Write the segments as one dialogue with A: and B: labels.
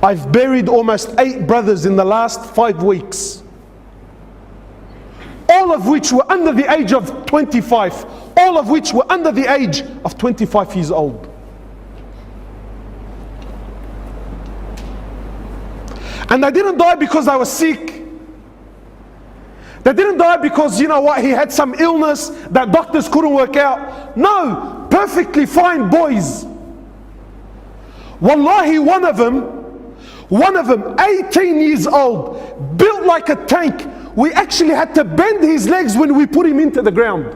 A: I've buried almost 8 brothers in the last 5 weeks. All of which were under the age of 25. All of which were under the age of 25 years old. And they didn't die because they were sick. They didn't die because, you know what, he had some illness that doctors couldn't work out. No, perfectly fine boys. Wallahi, one of them, 18 years old, built like a tank. We actually had to bend his legs when we put him into the ground.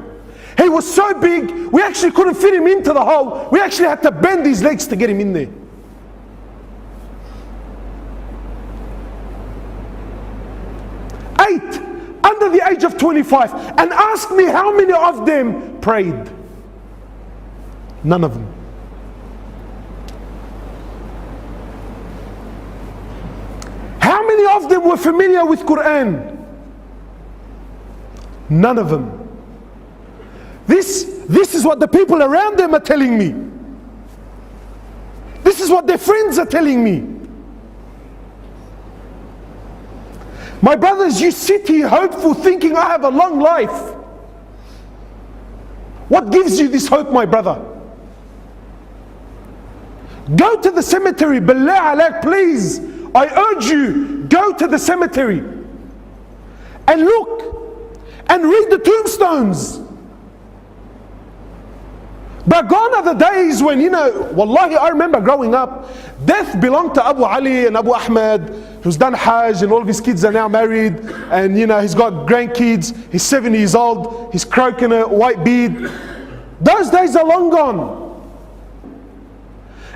A: He was so big, we actually couldn't fit him into the hole. We actually had to bend his legs to get him in there. 8, under the age of 25. And ask me how many of them prayed. None of them. How many of them were familiar with Quran? None of them. This is what the people around them are telling me. This is what their friends are telling me. My brothers, you sit here hopeful, thinking I have a long life. What gives you this hope, my brother? Go to the cemetery, billah alaik, please. I urge you, go to the cemetery and look and read the tombstones. But gone are the days when, you know, wallahi, I remember growing up, death belonged to Abu Ali and Abu Ahmed, who's done Hajj, and all of his kids are now married, and you know, he's got grandkids, he's 70 years old, he's croaking a white beard. Those days are long gone.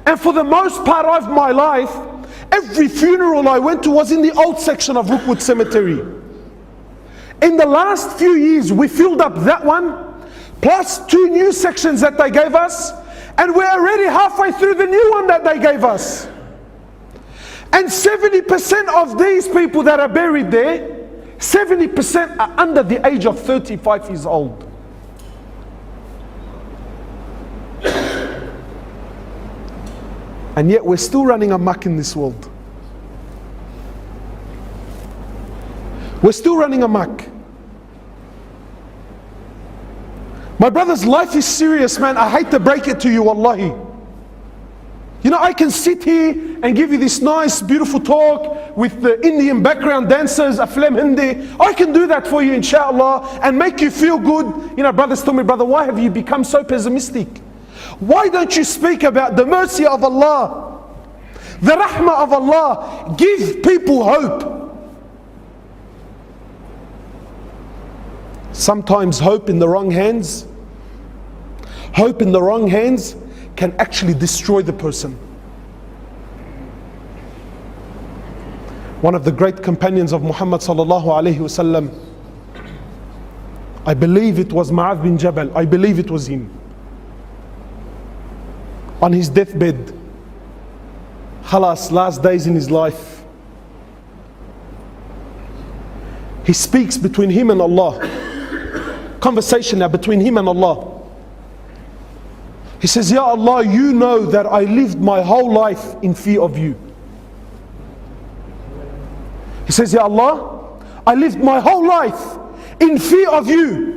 A: And for the most part of my life, every funeral I went to was in the old section of Rookwood Cemetery. In the last few years, we filled up that one, plus 2 new sections that they gave us, and we're already halfway through the new one that they gave us. And 70% of these people that are buried there, 70% are under the age of 35 years old. And yet we're still running amok in this world. We're still running amok. My brothers, life is serious, man. I hate to break it to you, wallahi. You know, I can sit here and give you this nice, beautiful talk with the Indian background dancers, Aflam Hindi. I can do that for you, inshallah, and make you feel good. You know, brothers tell me, brother, why have you become so pessimistic? Why don't you speak about the mercy of Allah, the rahmah of Allah? Give people hope. Sometimes hope in the wrong hands, can actually destroy the person. One of the great companions of Muhammad sallallahu alaihi wasallam, I believe it was Mu'adh bin Jabal, I believe it was him, on his deathbed, khalas, last days in his life, he speaks between him and Allah, conversation now between him and Allah. He says, Ya Allah, you know that I lived my whole life in fear of you. He says, Ya Allah, I lived my whole life in fear of you.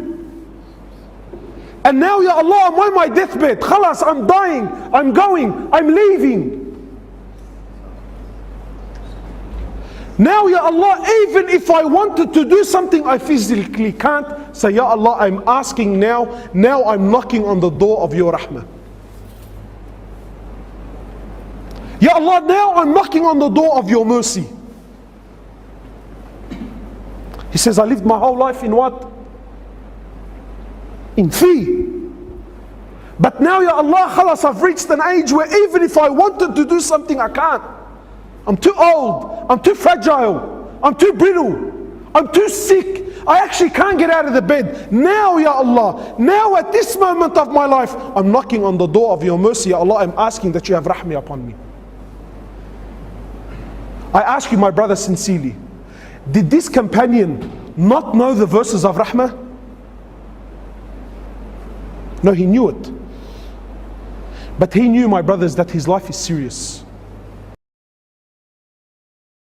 A: And now, Ya Allah, I'm on my deathbed. Khalas, I'm dying, I'm going, I'm leaving. Now, Ya Allah, even if I wanted to do something I physically can't, say, Ya Allah, I'm asking now I'm knocking on the door of your rahmah. Ya Allah, now I'm knocking on the door of your mercy. He says, I lived my whole life in what? In fear. But now, Ya Allah, khalas, I've reached an age where even if I wanted to do something, I can't. I'm too old, I'm too fragile, I'm too brittle, I'm too sick, I actually can't get out of the bed. Now, Ya Allah, now at this moment of my life, I'm knocking on the door of your mercy. Ya Allah, I'm asking that you have rahmah upon me. I ask you, my brother, sincerely, did this companion not know the verses of rahmah? No, he knew it. But he knew, my brothers, that his life is serious.